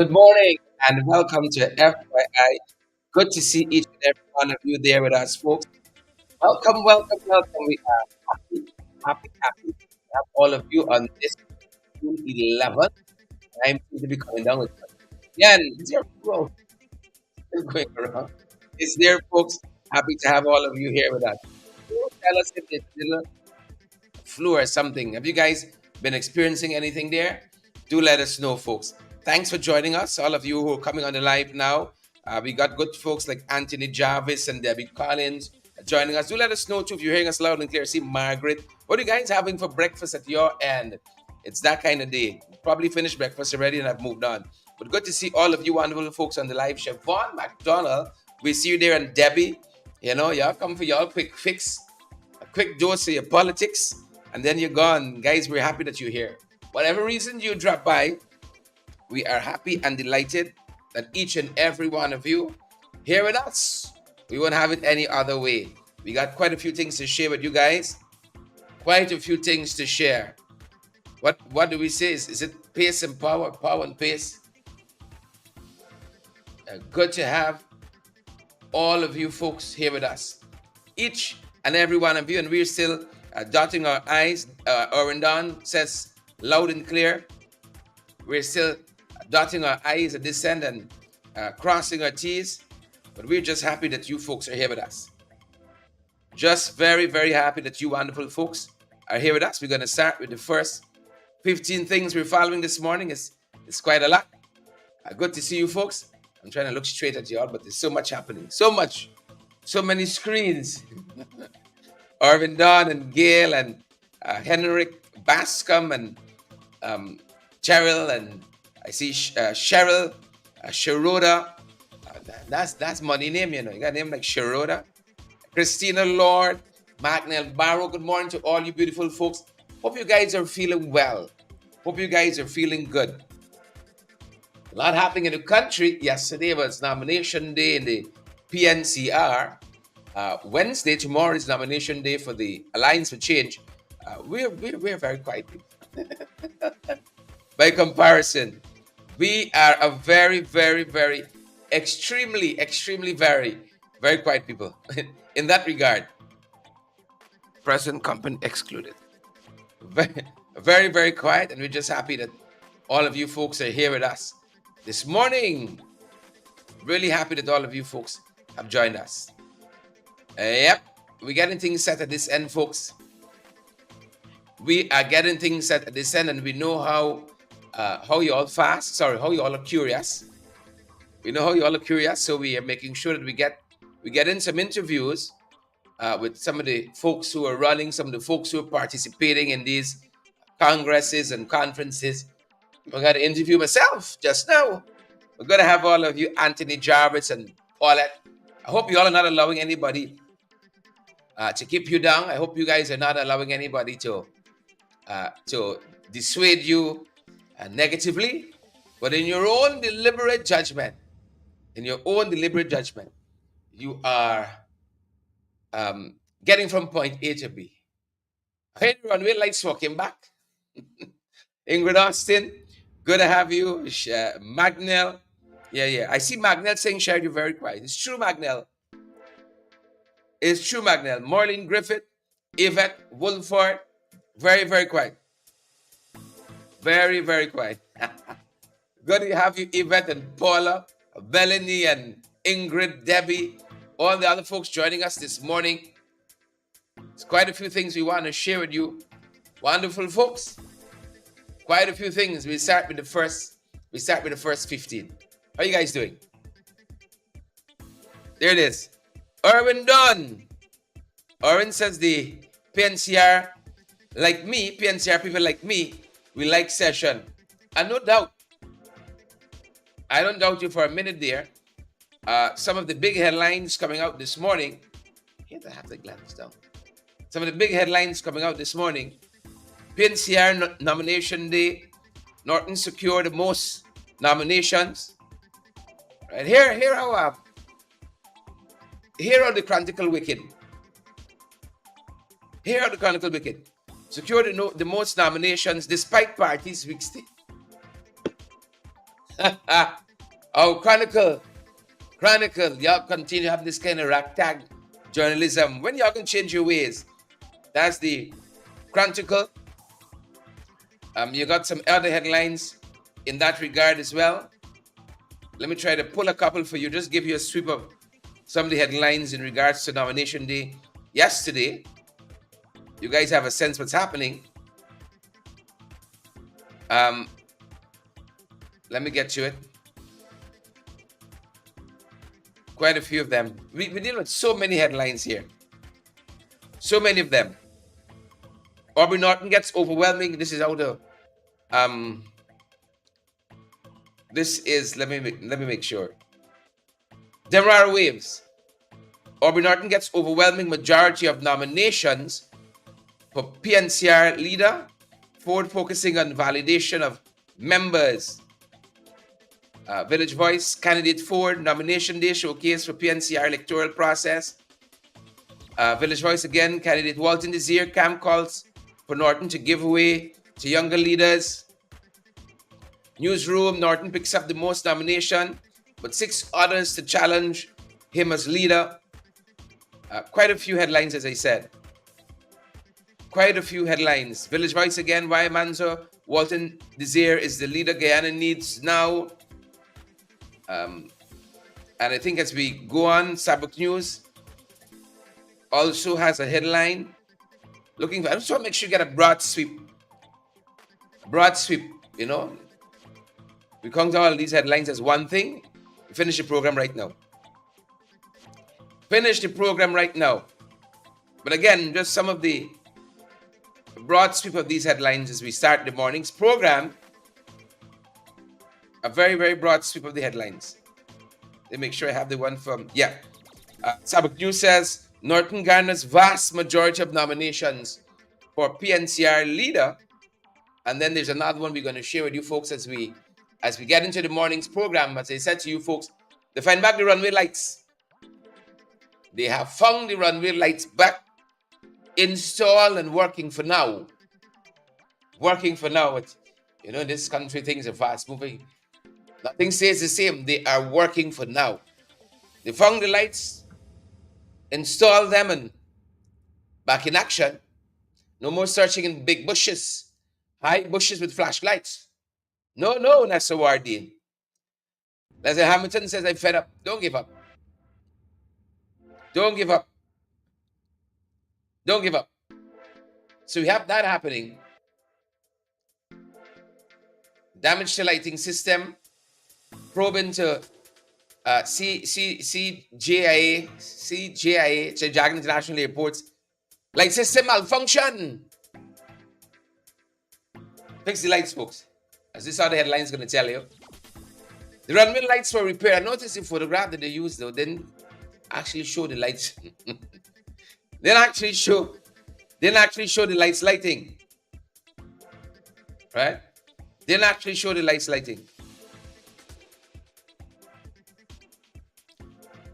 Good morning and welcome to FYI. Good to see each and every one of you there with us, folks. Welcome, welcome, welcome. We are happy to have all of you on this June 11th. I'm going to be coming down with again. Is your bro still going around? It's there, folks. Happy to have all of you here with us. Tell us if it's little flu or something. Have you guys been experiencing anything there? Do let us know, folks. Thanks for joining us, all of you who are coming on the live now. We got good folks like Anthony Jarvis and Debbie Collins joining us. Do let us know too if you're hearing us loud and clear. See Margaret. What are you guys having for breakfast at your end? It's that kind of day. Probably finished breakfast already and I've moved on. But good to see all of you wonderful folks on the live. Siobhan McDonald, we see you there, and Debbie. You know, y'all come for y'all quick fix, a quick dose of your politics, and then you're gone. Guys, we're happy that you're here. Whatever reason you drop by, we are happy and delighted that each and every one of you here with us. We won't have it any other way. We got quite a few things to share with you guys. Quite a few things to share. What do we say? Is it pace and power? Power and pace? Good to have all of you folks here with us. Each and every one of you, and we're still dotting our I's. Orindon says loud and clear. We're still dotting our I's at this end and crossing our T's, but we're just happy that you folks are here with us. Just very, very happy that you wonderful folks are here with us. We're going to start with the first 15 things we're following this morning. It's quite a lot. Good to see you folks. I'm trying to look straight at you all, but there's so much happening. So much. So many screens. Arvin Don and Gail and Henrik Bascom and Cheryl, and I see Cheryl, Sharoda. That's money name, you know. You got a name like Sharoda. Christina Lord, Magnell Barrow. Good morning to all you beautiful folks. Hope you guys are feeling well. Hope you guys are feeling good. A lot happening in the country. Yesterday was nomination day in the PNCR. Wednesday, tomorrow is nomination day for the Alliance for Change. We're very quiet people. By comparison, we are a very, very, very, extremely, very, very quiet people. In that regard, present company excluded. Very, very quiet, and we're just happy that all of you folks are here with us this morning. Really happy that all of you folks have joined us. Yep, we're getting things set at this end, folks. We are getting things set at this end, and we know how you all fast. Sorry, how you all are curious. We know how you all are curious, so we are making sure that we get in some interviews with some of the folks who are running, some of the folks who are participating in these congresses and conferences. We're going to interview myself just now. We're going to have all of you, Anthony Jarvis and Paulette. I hope you all are not allowing anybody to keep you down. I hope you guys are not allowing anybody to dissuade you negatively. But in your own deliberate judgment, you are getting from point A to B. Hey, Runway Lights walking back. Ingrid Austin, good to have you. Magnell. Yeah. I see Magnell saying, Share, you're very quiet. It's true, Magnell. It's true, Magnell. Marlene Griffith, Yvette Wolford, very, very quiet. Very, very quiet. Good to have you, Yvette and Paula, Melanie and Ingrid, Debbie, all the other folks joining us this morning. It's quite a few things we want to share with you. Wonderful folks. Quite a few things. We start with the first 15. How are you guys doing? There it is. Erwin Dunn. Erwin says the PNCR, like me, PNCR people like me, we like session. And no doubt, I don't doubt you for a minute there. Some of the big headlines coming out this morning. I have to glance down. Some of the big headlines coming out this morning. PNCR nomination day. Norton secured the most nominations. Right here are the Chronicle Wicked. Here are the Chronicle Wicked. Secured the most nominations despite parties' weak state. Oh, Chronicle, y'all continue having this kind of ragtag journalism. When y'all can change your ways? That's the Chronicle. You got some other headlines in that regard as well. Let me try to pull a couple for you. Just give you a sweep of some of the headlines in regards to nomination day yesterday. You guys have a sense what's happening. Let me get to it. Quite a few of them. We deal with so many headlines here. So many of them. Aubrey Norton gets overwhelming. This is how the this is, let me make sure. Demerara waves. Aubrey Norton gets overwhelming majority of nominations for PNCR leader. Ford focusing on validation of members. Village Voice candidate Ford nomination day showcase for PNCR electoral process. Village Voice again, candidate Walton-Desir camp calls for Norton to give away to younger leaders. Newsroom, Norton picks up the most nomination, but 6 others to challenge him as leader. Quite a few headlines, as I said. Quite a few headlines. Village Voice again, why Amanza Walton-Desir is the leader Guyana needs now. And I think as we go on, Sabuk News also has a headline. Looking for, I just want to make sure you get a broad sweep. Broad sweep, you know. We count all these headlines as one thing. We finish the program right now. Finish the program right now. But again, just some of the broad sweep of these headlines as we start the morning's program. A very, very broad sweep of the headlines. Let me make sure I have the one from, Sabuk News says, Norton garners vast majority of nominations for PNCR leader. And then there's another one we're going to share with you folks as we get into the morning's program. As I said to you folks, they find back the runway lights. They have found the runway lights back, installed and working for now. Working for now. You know, this country, things are fast moving. Nothing stays the same. They are working for now. They found the lights, installed them, and back in action. No more searching in big bushes, high bushes with flashlights. No, Nasa Wardine. Leslie Hamilton says, I'm fed up. Don't give up. Don't give up. Don't give up. So we have that happening. Damage to lighting system. Probe into CJIA, Jagan International Airports. Light system malfunction. Fix the lights, folks. As this is how the headline is going to tell you. The runway lights were repaired. I noticed the photograph that they used, though, didn't actually show the lights. Didn't actually show the lights lighting. Right? Didn't actually show the lights lighting.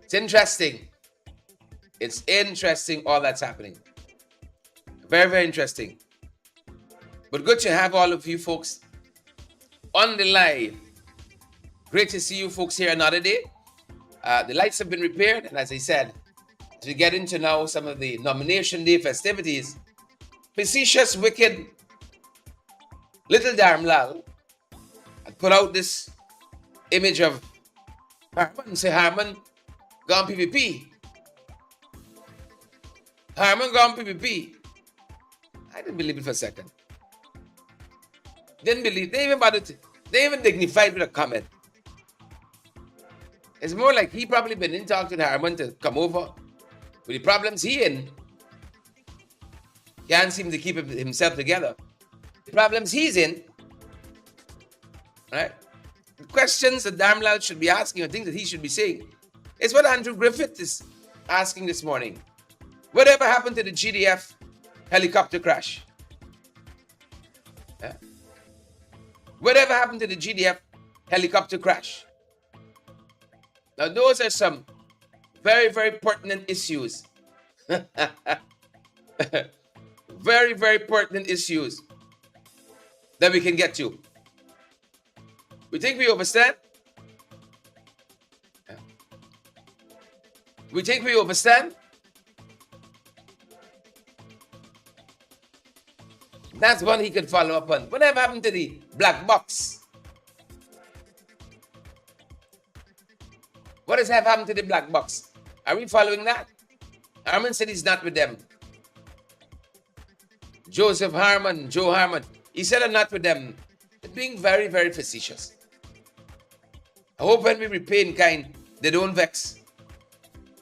It's interesting. It's interesting all that's happening. Very, very interesting. But good to have all of you folks on the live. Great to see you folks here another day. The lights have been repaired, and as I said, as we get into now some of the nomination day festivities, facetious, wicked, little Darmlal had put out this image of Harman. Say Harman gone PPP. Harman gone PPP. I didn't believe it for a second. Didn't believe. They even dignified with a comment. It's more like he probably been in talk to Harman to come over with the problems he in. Can't seem to keep himself together. The problems he's in. Right? The questions that Darmlal should be asking or things that he should be saying. It's what Andrew Griffith is asking this morning. Whatever happened to the GDF helicopter crash? Yeah? Whatever happened to the GDF helicopter crash? Now, those are some very, very pertinent issues. Very, very pertinent issues that we can get to. We think we overstand? We think we overstand? That's one he could follow up on. Whatever happened to the black box? What has happened to the black box? Are we following that? Harman said he's not with them. Joe Harman, he said I'm not with them. They're being very, very facetious. I hope when we repay in kind, they don't vex.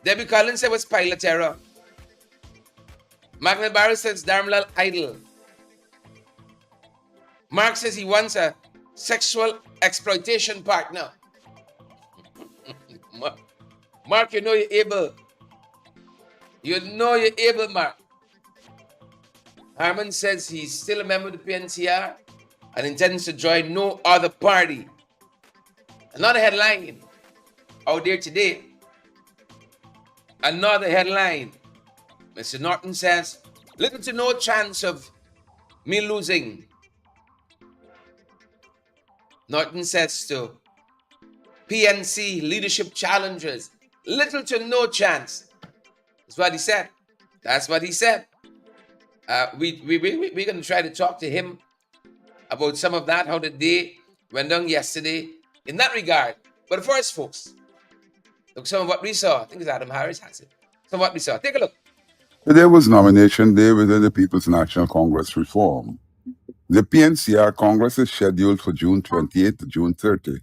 Debbie Collins said was pilot error. Magna Barrow says Darmlal idle. Mark says he wants a sexual exploitation partner. Mark, you know you're able. You know you're able, Mark. Harman says he's still a member of the PNCR and intends to join no other party. Another headline out there today. Another headline. Mr. Norton says, little to no chance of me losing. Norton says to PNC leadership challengers, little to no chance. That's what he said. That's what he said. We're going to try to talk to him about some of that, how the day went down yesterday in that regard. But first, folks, look some of what we saw. I think it's Adam Harris has it. Some of what we saw. Take a look. Today was nomination day within the People's National Congress reform. The PNCR Congress is scheduled for June 28 to June 30.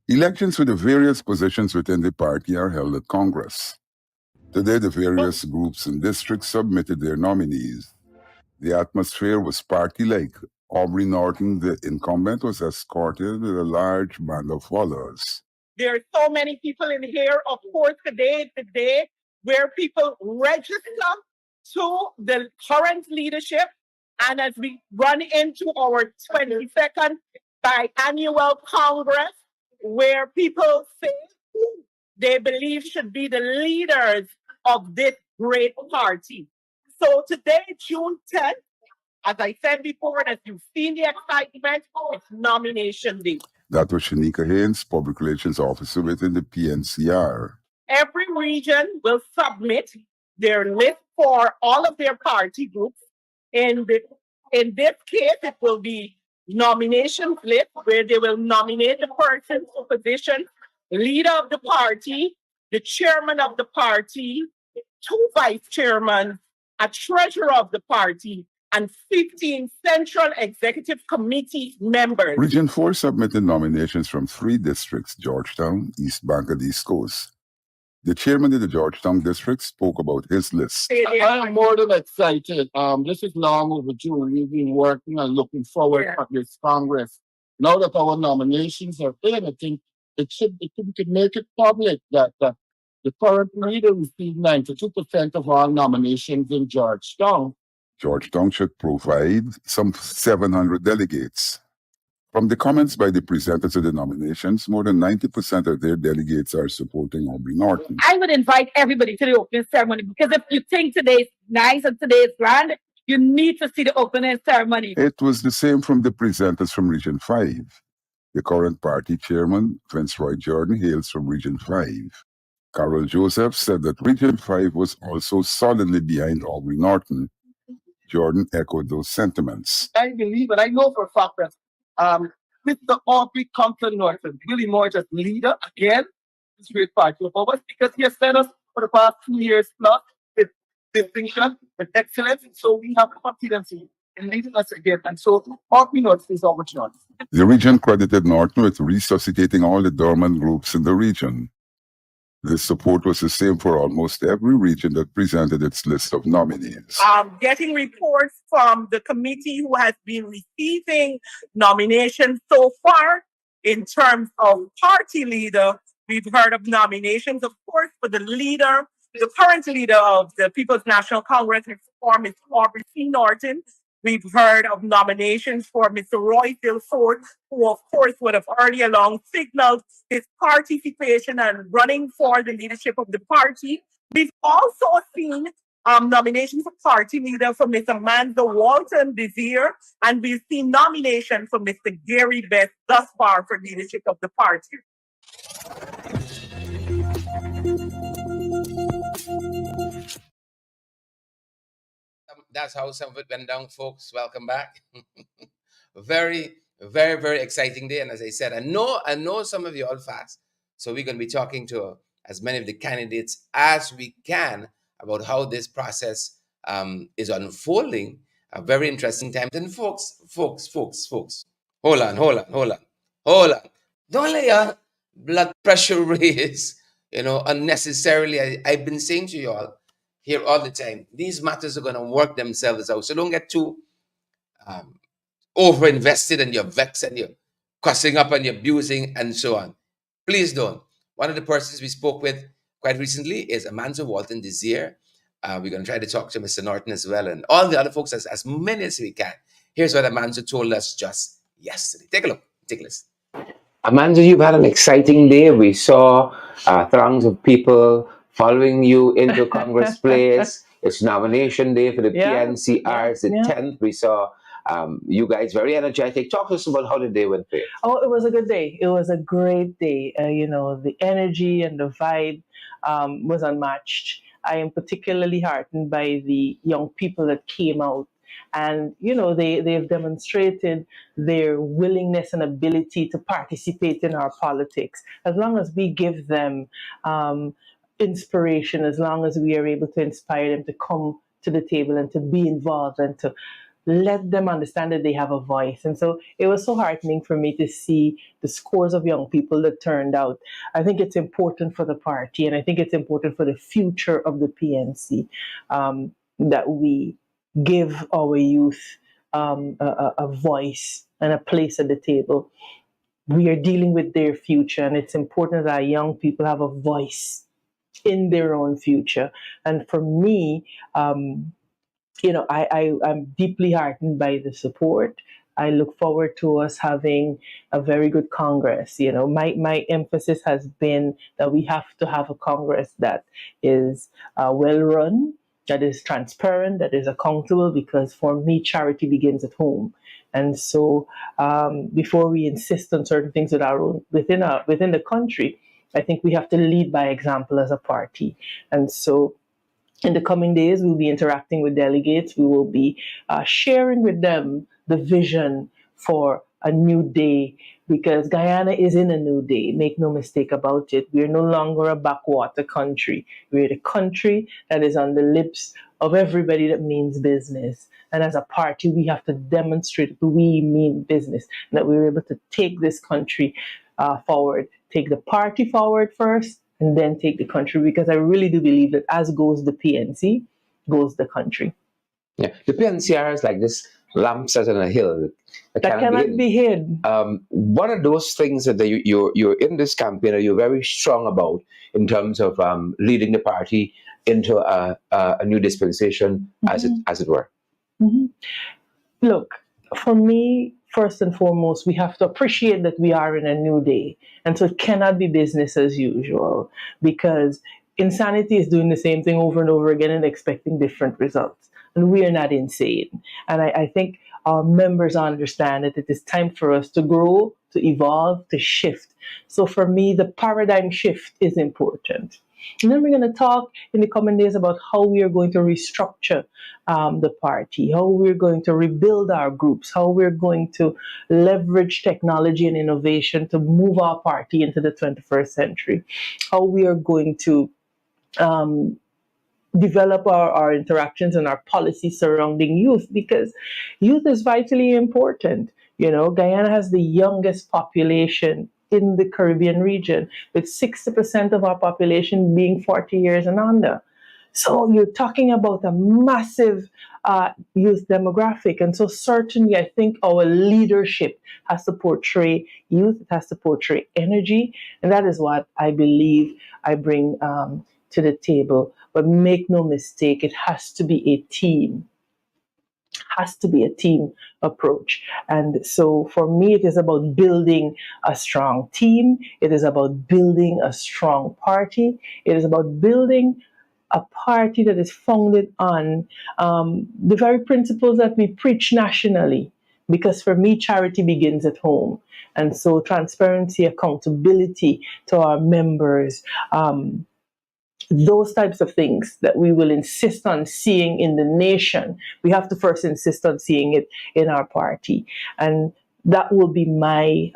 Elections for the various positions within the party are held at Congress. Today, the various groups and districts submitted their nominees. The atmosphere was party-like. Aubrey Norton, the incumbent, was escorted with a large band of followers. There are so many people in here, of course, today where people register to the current leadership. And as we run into our 22nd biannual Congress, where people say who they believe should be the leaders of this great party. So today, June 10th, as I said before, and as you've seen the excitement, it's nomination day. That was Shanika Haynes, Public Relations Officer within the PNCR. Every region will submit their list for all of their party groups. In this case, it will be nomination list where they will nominate the person for position, leader of the party, the chairman of the party, 2 vice chairmen, a treasurer of the party, and 15 Central Executive Committee members. Region 4 submitted nominations from 3 districts, Georgetown, East Bank, and East Coast. The chairman of the Georgetown district spoke about his list. I am more than excited. This is long overdue. We've been working and looking forward to this Congress. Now that our nominations are in, I think we could make it public that the current leader received 92% of all nominations in Georgetown. Georgetown should provide some 700 delegates. From the comments by the presenters of the nominations, more than 90% of their delegates are supporting Aubrey Norton. I would invite everybody to the opening ceremony because if you think today's nice and today's grand, you need to see the opening ceremony. It was the same from the presenters from Region 5. The current party chairman, Vince Roy Jordan, hails from Region 5. Carol Joseph said that Region 5 was also solidly behind Aubrey Norton. Jordan echoed those sentiments. I believe, and I know for a fact that Mr. Aubrey Compton Norton, really more just leader again, this great party of ours, because he has led us for the past 2 years plus with distinction, with excellence. So we have confidence in leading us again. And so Aubrey Norton is our choice. The region credited Norton with resuscitating all the dormant groups in the region. This support was the same for almost every region that presented its list of nominees. Getting reports from the committee who has been receiving nominations so far in terms of party leader, we've heard of nominations, of course, for the leader, the current leader of the People's National Congress reform is Aubrey C. Norton. We've heard of nominations for Mr. Roy Dilford, who, of course, would have early along signaled his participation and running for the leadership of the party. We've also seen nomination for party leader for Mr. Amanza Walton-Desir, and we've seen nomination for Mr. Gary Best thus far for leadership of the party. That's how some of it went down, folks. Welcome back. Very, very, very exciting day. And as I said, I know some of you all fast. So we're going to be talking to as many of the candidates as we can about how this process is unfolding. A very interesting time. And folks, hold on. Don't let your blood pressure raise, unnecessarily. I've been saying to you all here all the time, these matters are going to work themselves out. So don't get too over-invested and you're vexed and you're cussing up and you're abusing and so on. Please don't. One of the persons we spoke with quite recently is Amanza Walton-Desir. We're going to try to talk to Mr. Norton as well and all the other folks, as many as we can. Here's what Amanza told us just yesterday. Take a look. Take a listen. Amanza, you've had an exciting day. We saw throngs of people following you into Congress Place. It's nomination day for the PNCR. It's the 10th. We saw you guys very energetic. Talk to us about how the day went for you. Oh, it was a good day. It was a great day. The energy and the vibe was unmatched. I am particularly heartened by the young people that came out. And, they've demonstrated their willingness and ability to participate in our politics. As long as we give them inspiration, as long as we are able to inspire them to come to the table and to be involved and to let them understand that they have a voice. And so it was so heartening for me to see the scores of young people that turned out. I think it's important for the party, and I think it's important for the future of the PNC that we give our youth a voice and a place at the table. We are dealing with their future, and it's important that our young people have a voice in their own future. And for me, I'm deeply heartened by the support. I look forward to us having a very good Congress. My emphasis has been that we have to have a Congress that is well run, that is transparent, that is accountable, because for me, charity begins at home. And so before we insist on certain things within the country, I think we have to lead by example as a party. And so in the coming days, we'll be interacting with delegates. We will be sharing with them the vision for a new day, because Guyana is in a new day. Make no mistake about it. We're no longer a backwater country. We're the country that is on the lips of everybody that means business. And as a party, we have to demonstrate that we mean business, and that we're able to take this country forward, take the party forward first, and then take the country, because I really do believe that as goes the PNC, goes the country. Yeah, the PNCR is like this lamp set on a hill that cannot be hid. What are those things that you're in this campaign, are you very strong about in terms of leading the party into a new dispensation, as it were? Mm-hmm. Look, for me, first and foremost, we have to appreciate that we are in a new day. And so it cannot be business as usual, because insanity is doing the same thing over and over again and expecting different results. And we are not insane. And I think our members understand that it is time for us to grow, to evolve, to shift. So for me, the paradigm shift is important. And then we're going to talk in the coming days about how we are going to restructure the party, how we're going to rebuild our groups, how we're going to leverage technology and innovation to move our party into the 21st century, how we are going to develop our interactions and our policies surrounding youth, because youth is vitally important. Guyana has the youngest population in the Caribbean region, with 60% of our population being 40 years and under. So you're talking about a massive youth demographic. And so certainly I think our leadership has to portray youth, it has to portray energy. And that is what I believe I bring to the table. But make no mistake, it has to be a team. Has to be a team approach. And so for me, it is about building a strong team. It is about building a strong party. It is about building a party that is founded on the very principles that we preach nationally. Because for me, charity begins at home. And so transparency, accountability to our members, those types of things that we will insist on seeing in the nation, we have to first insist on seeing it in our party. And that will be my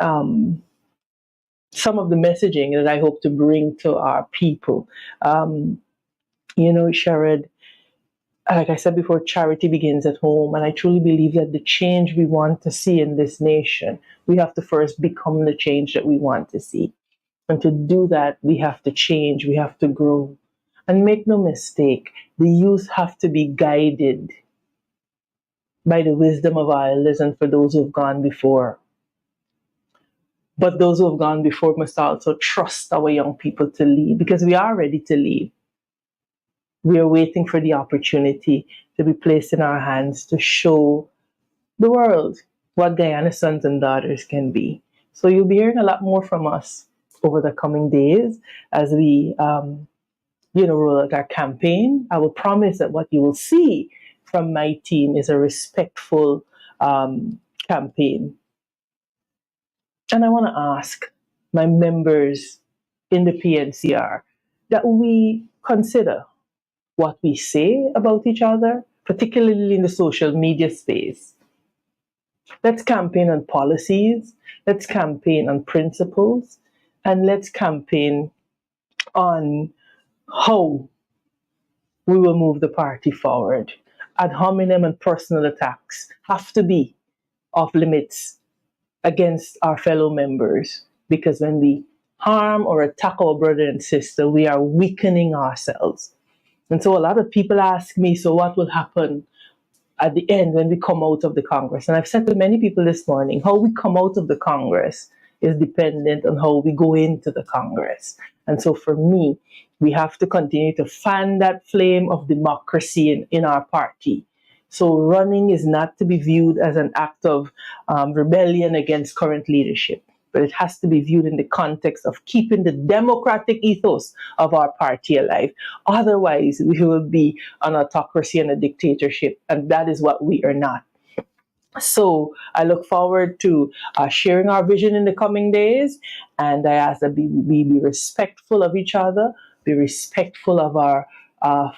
some of the messaging that I hope to bring to our people. Sherrod, like I said before, charity begins at home. And I truly believe that the change we want to see in this nation, we have to first become the change that we want to see. And to do that, we have to change, we have to grow. And make no mistake, the youth have to be guided by the wisdom of our elders and for those who have gone before. But those who have gone before must also trust our young people to lead, because we are ready to lead. We are waiting for the opportunity to be placed in our hands to show the world what Guyana's sons and daughters can be. So you'll be hearing a lot more from us over the coming days as we roll out our campaign. I will promise that what you will see from my team is a respectful campaign. And I want to ask my members in the PNCR that we consider what we say about each other, particularly in the social media space. Let's campaign on policies, let's campaign on principles, and let's campaign on how we will move the party forward. Ad hominem and personal attacks have to be off limits against our fellow members, because when we harm or attack our brother and sister, we are weakening ourselves. And so a lot of people ask me, so what will happen at the end when we come out of the Congress? And I've said to many people this morning, how we come out of the Congress is dependent on how we go into the Congress. And so for me, we have to continue to fan that flame of democracy in our party. So running is not to be viewed as an act of rebellion against current leadership, but it has to be viewed in the context of keeping the democratic ethos of our party alive. Otherwise, we will be an autocracy and a dictatorship, and that is what we are not. So I look forward to sharing our vision in the coming days, and I ask that we be respectful of each other, be respectful of our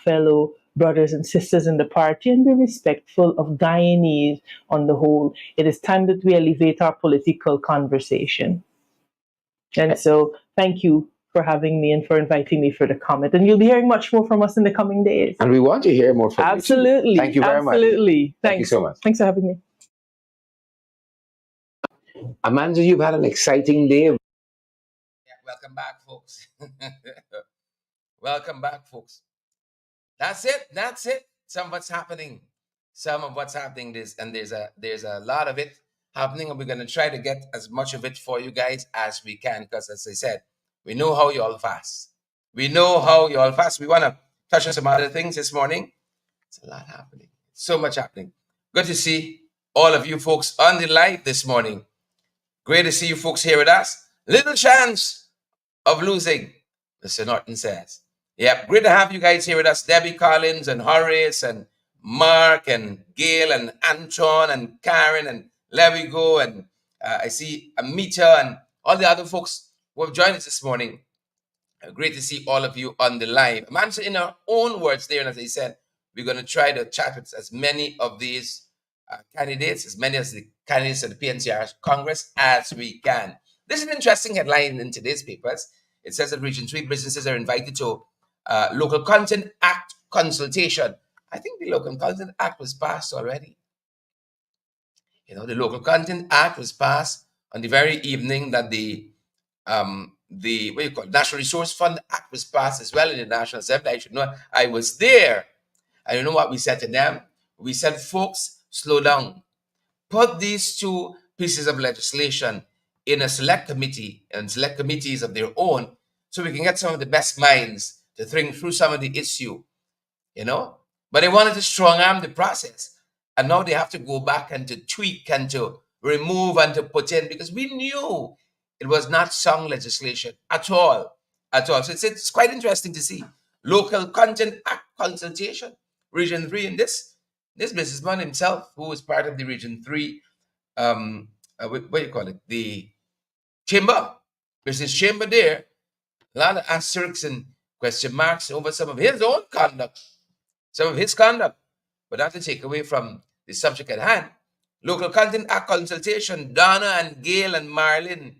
fellow brothers and sisters in the party, and be respectful of Guyanese on the whole. It is time that we elevate our political conversation. And so thank you for having me and for inviting me for the comment. And you'll be hearing much more from us in the coming days. And we want to hear more from you. Absolutely. Thank you very much. Absolutely. Thank you so much. Thanks for having me. Amanza, you've had an exciting day. Yeah, welcome back, folks. Welcome back, folks. That's it. That's it. Some of what's happening. There's a lot of it happening, and we're going to try to get as much of it for you guys as we can, because as I said, we know how you all fast. We want to touch on some other things this morning. It's a lot happening. So much happening. Good to see all of you folks on the live this morning. Great to see you folks here with us. Little chance of losing, Mr. Norton says. Yep, great to have you guys here with us. Debbie Collins and Horace and Mark and Gail and Anton and Karen and Levigo and I see Amita and all the other folks who have joined us this morning. Great to see all of you on the live. Amanza, in our own words there, and as I said, we're going to try to chat with as many of these candidates, as many as the candidates of the PNCR Congress as we can. This is an interesting headline in today's papers. It says that Region 3 businesses are invited to Local Content Act consultation. I think the Local Content Act was passed already. The Local Content Act was passed on the very evening that the National Resource Fund Act was passed as well in the National Assembly. I should know. I was there. I don't know what we said to them. We said, folks, slow down. Put these two pieces of legislation in a select committee and select committees of their own, so we can get some of the best minds to think through some of the issue, But they wanted to strong arm the process. And now they have to go back and to tweak and to remove and to put in, because we knew it was not sound legislation at all. So it's quite interesting to see. Local Content Act consultation. Region 3, and this businessman himself, who is part of the Region 3, what do you call it? The chamber, business chamber there, a lot of asterisks and question marks over some of his own conduct, but not to take away from the subject at hand. Local Content Act consultation, Donna and Gail and Marlin,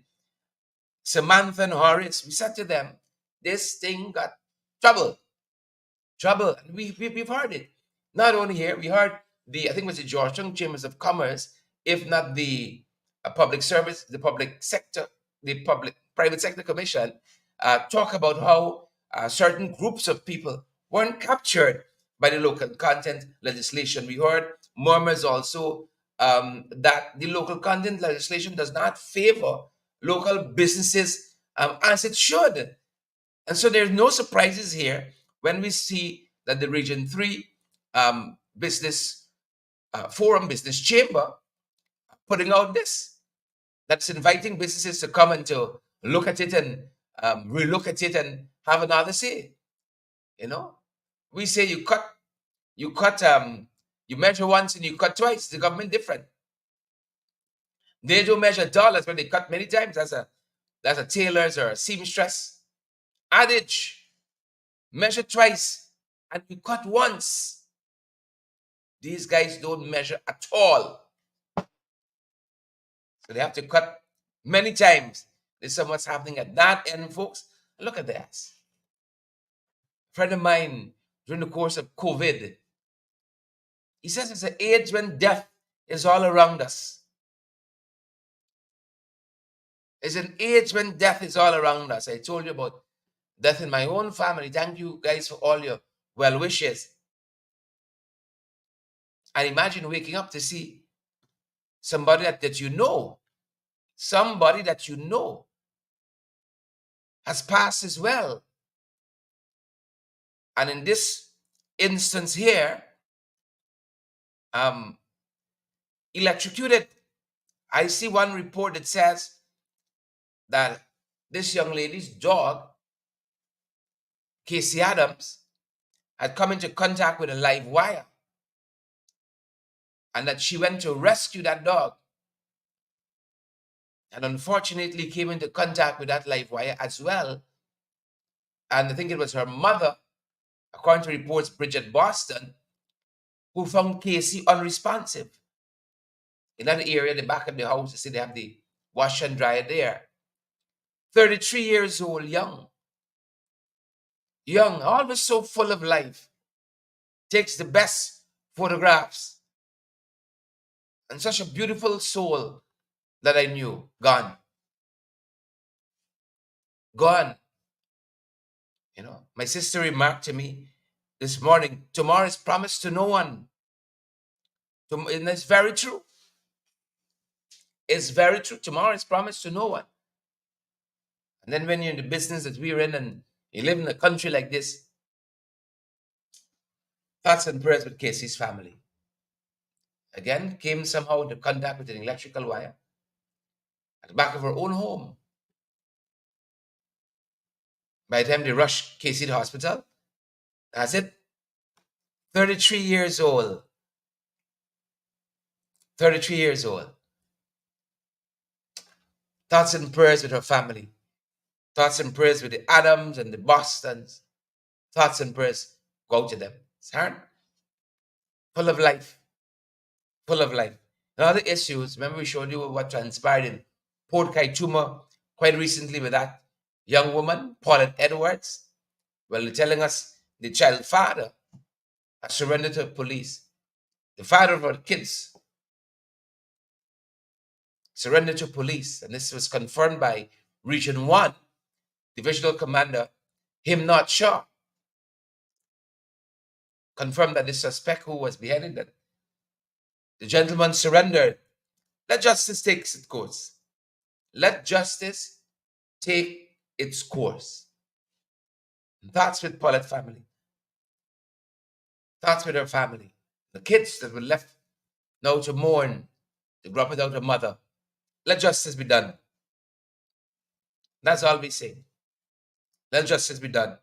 Samantha and Horace, we said to them, this thing got trouble. And we've heard it. Not only here, we heard I think it was the Georgetown Chambers of Commerce, if not the public service, the public sector, the private sector commission, talk about how certain groups of people weren't captured by the local content legislation. We heard murmurs also that the local content legislation does not favor local businesses as it should. And so there's no surprises here when we see that the Region 3 business forum, business chamber, putting out this, that's inviting businesses to come and to look at it and relook at it and have another say. You know, we say you measure once and you cut twice. The government different. They don't measure dollars, but they cut many times. That's a tailor's or a seamstress adage. Measure twice and you cut once. These guys don't measure at all. So they have to cut many times. This is what's happening at that end, folks. Look at this. A friend of mine, during the course of COVID, he says it's an age when death is all around us. It's an age when death is all around us. I told you about death in my own family. Thank you guys for all your well wishes. And imagine waking up to see somebody that you know has passed as well. And in this instance here, electrocuted. I see one report that says that this young lady's dog, Casey Adams, had come into contact with a live wire, and that she went to rescue that dog, and unfortunately came into contact with that live wire as well. And I think it was her mother, according to reports, Bridget Boston, who found Casey unresponsive. In that area, the back of the house, you see they have the wash and dryer there. 33 years old, young, always so full of life, takes the best photographs, and such a beautiful soul that I knew, gone. You know, my sister remarked to me this morning, tomorrow is promised to no one. And it's very true. It's very true. Tomorrow is promised to no one. And then when you're in the business that we're in and you live in a country like this, thoughts and prayers with Casey's family. Again, came somehow into contact with an electrical wire at the back of her own home. By the time they rushed Casey to the hospital, that's it. 33 years old. 33 years old. Thoughts and prayers with her family. Thoughts and prayers with the Adams and the Bostons. Thoughts and prayers go out to them. It's hard. Full of life. Full of life. And other issues, remember we showed you what transpired in Port Kaituma quite recently with that young woman, Paulette Edwards. Well, they're telling us the child father has surrendered to the police. The father of our kids surrendered to police. And this was confirmed by Region 1, Divisional Commander Him Not Shaw. Confirmed that the suspect who was beheaded, that the gentleman surrendered. Let justice take its course. Let justice take its course. That's with Paulette family. That's with her family. The kids that were left now to mourn, to grow up without a mother. Let justice be done. That's all we say. Let justice be done.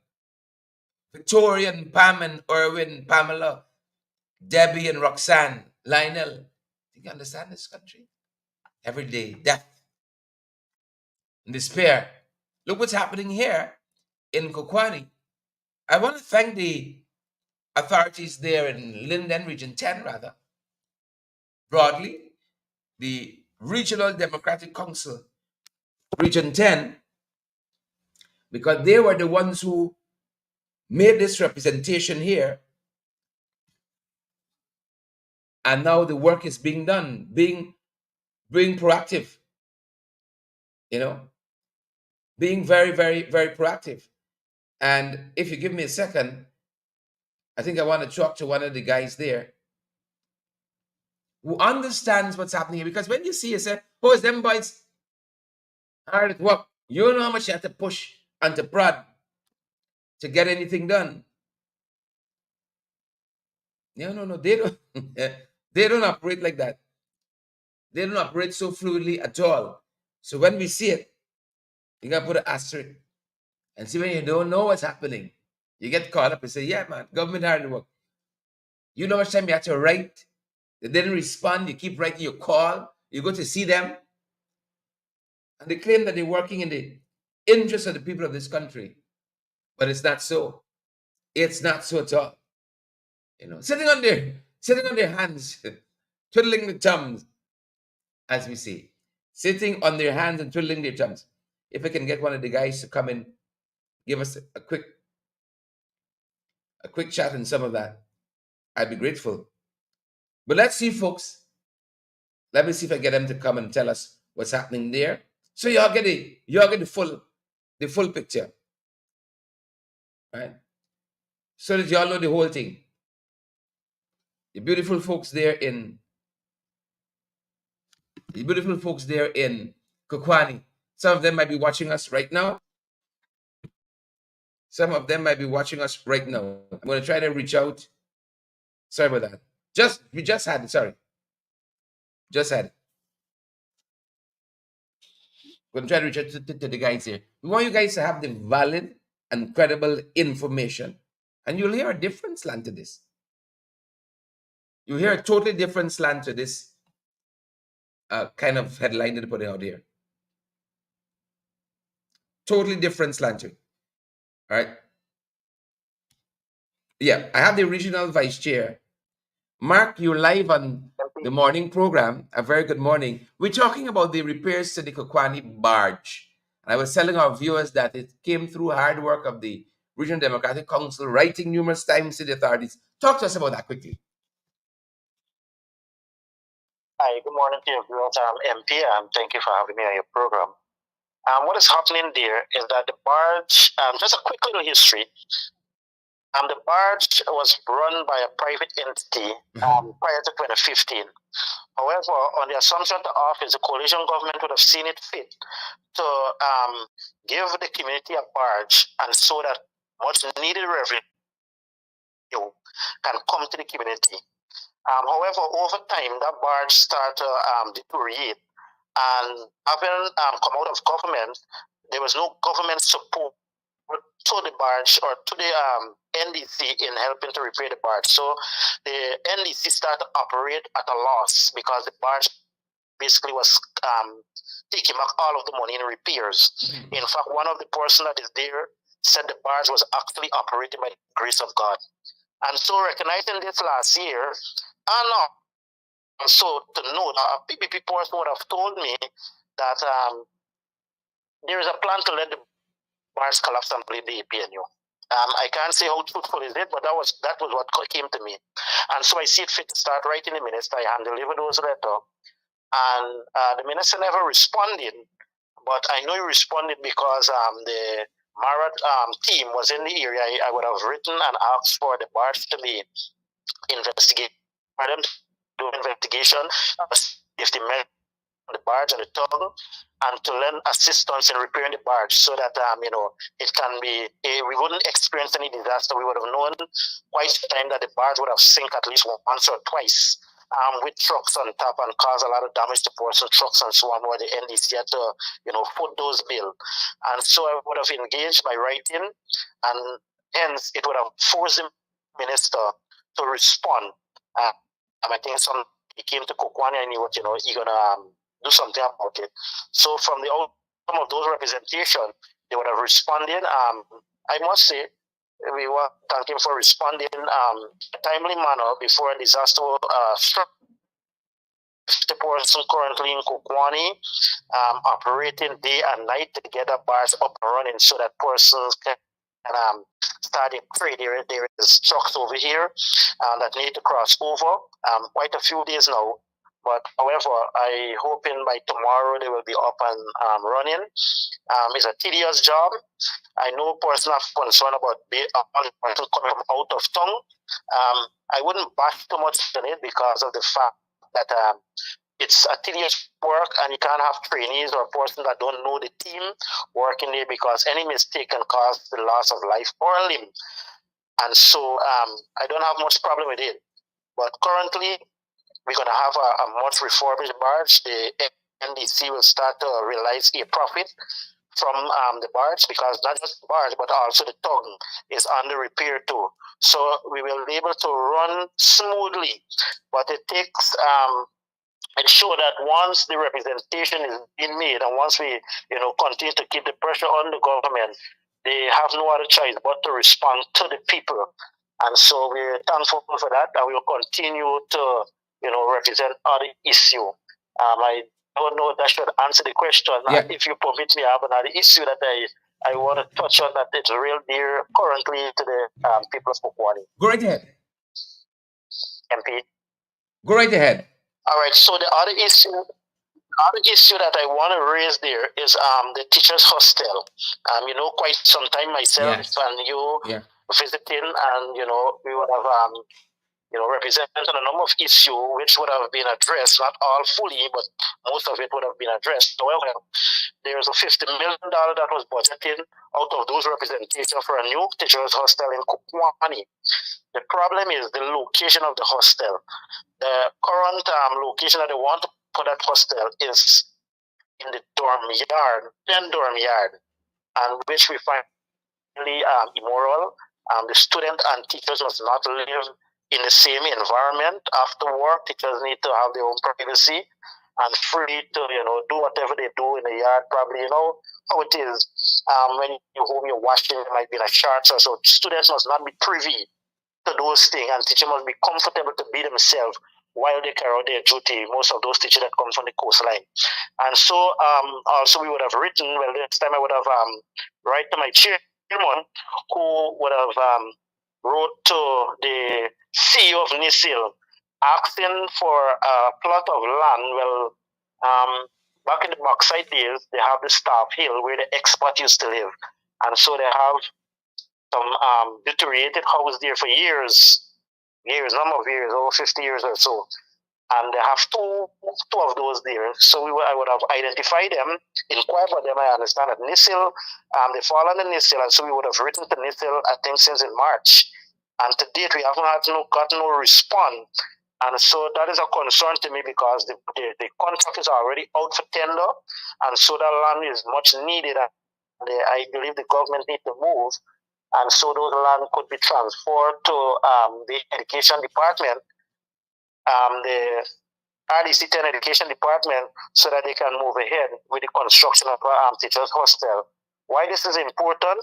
Victorian, Pam and Irwin, Pamela, Debbie and Roxanne, Lionel. Do you understand this country? Every day, death and despair. Look what's happening here in Kokwani. I want to thank the authorities there in Linden, Region 10, rather, broadly, the Regional Democratic Council, Region 10, because they were the ones who made this representation here. And now the work is being done, being proactive, being very, very, very proactive. And if you give me a second, I think I want to talk to one of the guys there who understands what's happening here. Because when you see, you say, oh, it's them boys hard at work. You know how much you have to push and to prod to get anything done. No, they don't. They don't operate like that. They don't operate so fluidly at all. So when we see it, you gotta put an asterisk and see when you don't know what's happening. You get caught up and say, yeah, man, government hard work. You know how much time you have to write? They didn't respond. You keep writing your call. You go to see them. And they claim that they're working in the interest of the people of this country. But it's not so. It's not so at all. Sitting on their hands, twiddling the thumbs, as we say. Sitting on their hands and twiddling their thumbs. If I can get one of the guys to come in, give us a quick chat on some of that, I'd be grateful. But let's see, folks. Let me see if I get them to come and tell us what's happening there. So y'all get the full picture. Right? So that y'all know the whole thing. The beautiful folks there in Kokwani. Some of them might be watching us right now. I'm going to try to reach out. Sorry about that. We just had it. Sorry. Just had it. We're going to try to reach out to the guys here. We want you guys to have the valid and credible information. And you'll hear a different slant to this. You hear a totally different slant to this kind of headline that they're putting out here. Totally different slant to it. All right. Yeah, I have the regional vice chair. Mark, you're live on the morning program. A very good morning. We're talking about the repairs to the Kokwani barge. And I was telling our viewers that it came through hard work of the Regional Democratic Council, writing numerous times to the authorities. Talk to us about that quickly. Hi, good morning to you, viewers. I'm MP, and thank you for having me on your program. What is happening there is that the barge, just a quick little history. The barge was run by a private entity prior to 2015. However, on the assumption of the office, the coalition government would have seen it fit to give the community a barge, and so that much needed revenue can come to the community. However, over time, that barge started to deteriorate, and having come out of government, there was no government support to the barge or to the NDC in helping to repair the barge. So the NDC started to operate at a loss because the barge basically was taking back all of the money in repairs. In fact, one of the person that is there said the barge was actually operated by the grace of God. And so recognizing this last year, and so to know, a PPP person would have told me that there is a plan to let the barge collapse and bleed the APNU. I can't say how truthful is it, but that was what came to me. And so I see it fit to start writing the minister. I hand delivered those letters. And the minister never responded, but I know he responded because the Marat team was in the area. I would have written and asked for the barge to be investigated, for them to do investigation, if the the barge and the tug, and to lend assistance in repairing the barge so that it can be we wouldn't experience any disaster. We would have known quite the time that the barge would have sunk at least once or twice with trucks on top and cause a lot of damage to ports and trucks and so on, where the NDC had to foot those bills. And so I would have engaged by writing and Hence, it would have forced the minister to respond. I think he came to Kokwani and he was, he gonna do something about it. So from the outcome of those representation, they would have responded. I must say, we want to thank him for responding in a timely manner before a disaster struck. The person currently in Kokwani, operating day and night to get the bars up and running so that persons can start trade. There is trucks over here that need to cross over. Quite a few days now. But however, I hoping by tomorrow they will be up and running. It's a tedious job. I know personal concern about person coming from out of town. I wouldn't bash too much on it because of the fact that it's a tedious work and you can't have trainees or persons that don't know the team working there because any mistake can cause the loss of life or a limb. And so I don't have much problem with it. But currently, we're going to have a much refurbished barge. The NDC will start to realize a profit from the barge because not just the barge, but also the tongue is under repair too. So we will be able to run smoothly, but it takes ensure that once the representation is being made and once we continue to keep the pressure on the government, they have no other choice but to respond to the people. And so we're thankful for that, and we will continue to represent other issue. I don't know if that should answer the question. Yeah. If you permit me, I have another issue that I want to touch on that it's real dear currently to the people of Kokwani. Go right ahead. MP. Go right ahead. All right. So the other issue that I want to raise there is the teachers' hostel. Quite some time myself and you visiting, and we would have represented a number of issues which would have been addressed, not all fully, but most of it would have been addressed. However, there's a $50 million that was budgeted out of those representation for a new teachers' hostel in Kokwani. The problem is the location of the hostel. The current location that they want to put that hostel is in the dorm yard, 10 dorm yard, and which we find really immoral. The student and teachers must not live in the same environment. After work, teachers need to have their own privacy and free to do whatever they do in the yard. Probably how it is when you home you're washing, it might be in a shorts or so. Students must not be privy to those things, and teachers must be comfortable to be themselves while they carry out their duty. Most of those teachers that come from the coastline. And so also we would have written, well, this time I would have write to my chairman, who would have wrote to the CEO of NISIL asking for a plot of land. Well, back in the bauxite days, they have the Staff Hill where the expert used to live. And so they have some deteriorated house there for years, number of years, over 50 years or so. And they have two of those there. So I would have identified them, inquired for them. I understand that NISIL, they fall under NISIL, and so we would have written to NISIL, I think, since in March. And to date, we haven't got no response. And so that is a concern to me because the contract is already out for tender, and so that land is much needed. And I believe the government needs to move, and so those land could be transferred to the education department, the RDC 10 education department, so that they can move ahead with the construction of teachers' hostel. Why this is important?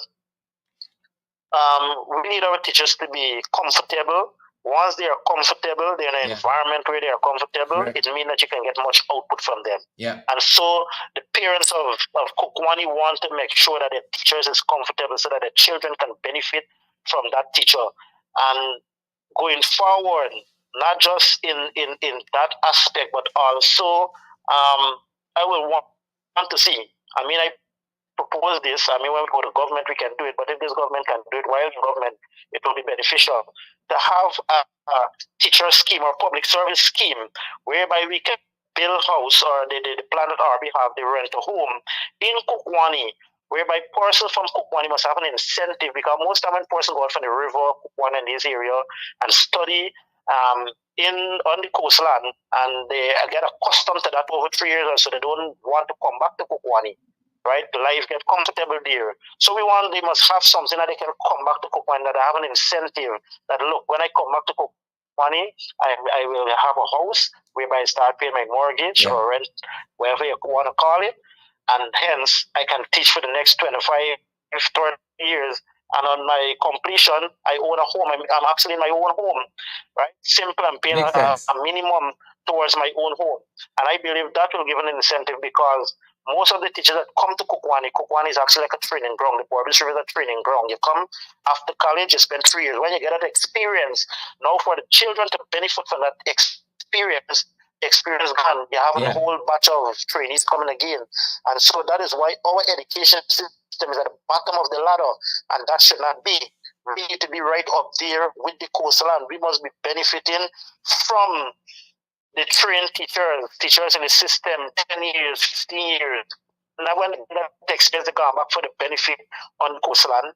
We need our teachers to be comfortable. Once they are comfortable, they're in an environment where they are comfortable, it means that you can get much output from them. Yeah. And so the parents of Kokwani want to make sure that the teachers is comfortable so that the children can benefit from that teacher. And going forward, not just in that aspect, but also I will want to see. I propose this. When we go to government, we can do it. But if this government can do it while in government, it will be beneficial to have a teacher scheme or public service scheme whereby we can build house, or the Planet RB have the rent a home in Kokwani, whereby persons from Kokwani must have an incentive, because most time when persons go out from the river, Kokwani, and this area and study on the coastland, and they get accustomed to that over 3 years, so they don't want to come back to Kokwani. right? Life get comfortable there. So they must have something that they can come back to Kokwani, that they have an incentive that, look, when I come back to Kokwani, I will have a house whereby I start paying my mortgage or rent, whatever you want to call it, and hence I can teach for the next 25, 30 years. And on my completion, I own a home. I'm actually in my own home, right? Simple. I'm paying a minimum towards my own home. And I believe that will give an incentive, because most of the teachers that come to Kokwani is actually like a training ground. The Borbis River is a training ground. You come after college, you spend 3 years. When you get that experience, now for the children to benefit from that experience gone, you have a whole batch of trainees coming again. And so that is why our education system is at the bottom of the ladder, and that should not be. We need to be right up there with the coastline. We must be benefiting from the trained teachers in the system, 10 years, 15 years. Now when the experience they come back for the benefit on coastline,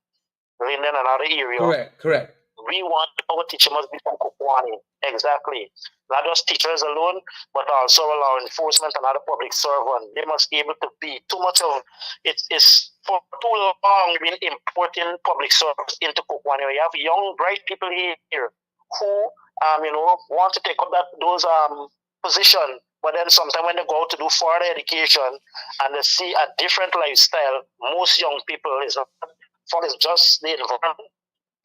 in another area. Correct. We want our teacher must be from Kokwani. Exactly. Not just teachers alone, but also law enforcement and other public servants. They must be able to be too much of it is for too long been importing public service into Kokwani. We have young, bright people here who want to take up those position, but then sometimes when they go out to do further education and they see a different lifestyle, most young people is just the environment.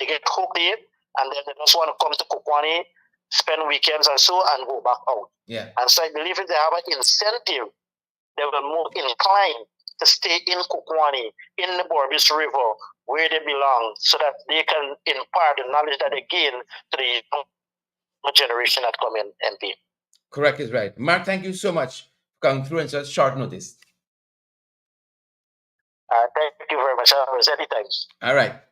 They get hooked in, and then they just want to come to Kokwani, spend weekends and so, and go back out. And so I believe if they have an incentive, they will more inclined to stay in Kokwani, in the Borbis River, where they belong, so that they can impart the knowledge that they gain to the young generation that come in MP. Correct is right. Mark, thank you so much for coming through in such short notice. Thank you very much. Anytime. All right.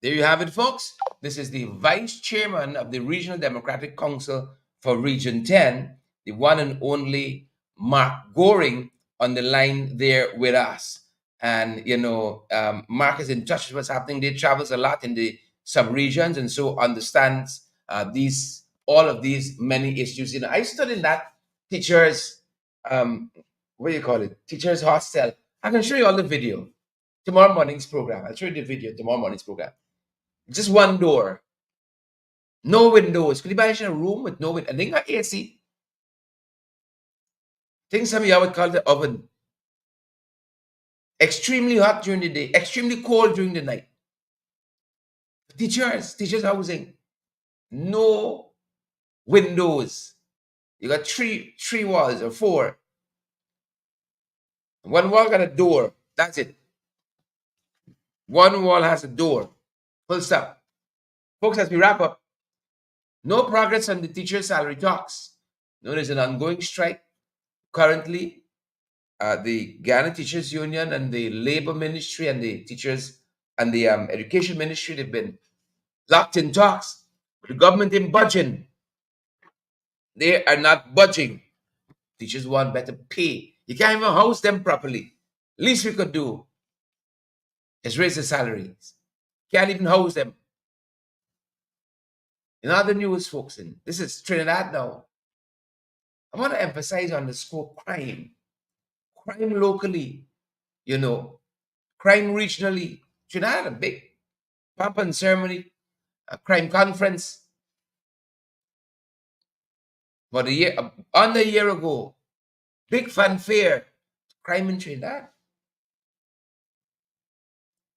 There you have it, folks. This is the Vice Chairman of the Regional Democratic Council for Region 10, the one and only Mark Goring, on the line there with us. And, Mark is in touch with what's happening. They travels a lot in the sub-regions and so understands all of these many issues. I stood in that teachers, what do you call it? Teachers hostel. I can show you all the video. Tomorrow morning's program. I'll show you the video tomorrow morning's program. Just one door. No windows. Could you imagine a room with no window? And they got AC. I think some of y'all would call the oven. Extremely hot during the day. Extremely cold during the night. Teachers housing. No windows. You got three walls or four. One wall got a door. That's it. One wall has a door. Full stop. Folks, as we wrap up, no progress on the teacher salary talks. There's an ongoing strike. Currently, the Ghana Teachers Union and the Labor Ministry and the teachers and the Education Ministry, they've been locked in talks. The government ain't budging. They are not budging. Teachers want better pay. You can't even house them properly. Least we could do is raise the salaries. Can't even house them. In other news, folks, and this is Trinidad now. I want to emphasize on the scope crime. Crime locally, crime regionally. Trinidad had a big pomp and ceremony, a crime conference. But under a year ago, big fanfare, crime in Trinidad.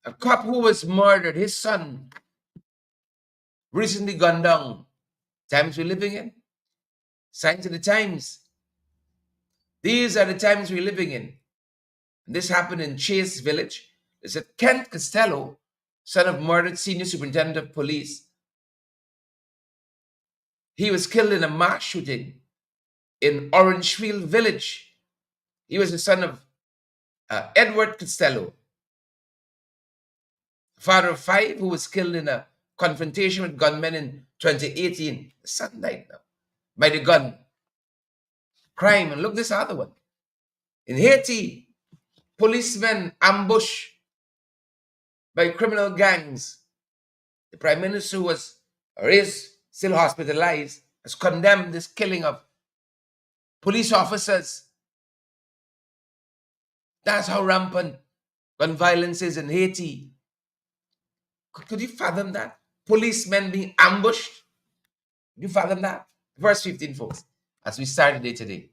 A cop who was murdered, his son, recently gunned down. Times we're living in. Signs of the times. These are the times we're living in. This happened in Chase Village. It's at Kent Costello, son of murdered senior superintendent of police. He was killed in a mass shooting in Orangefield Village. He was the son of Edward Costello, father of 5, who was killed in a confrontation with gunmen in 2018. The son died now by the gun. Crime. And look this other one. In Haiti, policemen ambushed by criminal gangs. The prime minister is still hospitalized, has condemned this killing of police officers. That's how rampant gun violence is in Haiti. Could you fathom that? Policemen being ambushed. Could you fathom that? Verse 15, folks, as we start the day today.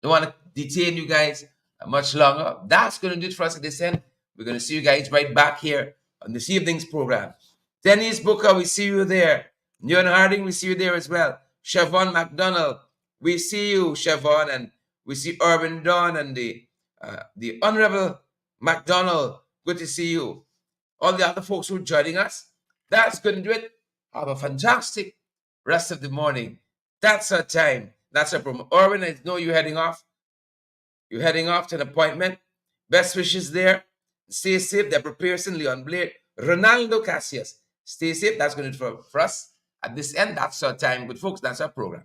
Don't want to detain you guys much longer. That's going to do it for us at this end. We're going to see you guys right back here on this evening's program. Dennis Booker, we see you there. Neon Harding, we see you there as well. Siobhan McDonald, we see you, Siobhan, and we see Urban Dawn and the Honorable McDonald. Good to see you. All the other folks who are joining us. That's going to do it. Have a fantastic rest of the morning. That's our time. That's our program. Urban, I know you're heading off. You're heading off to an appointment. Best wishes there. Stay safe. Deborah Pearson, Leon Blade, Ronaldo Cassius. Stay safe. That's going to do it for us. At this end, that's our time. Good folks, that's our program.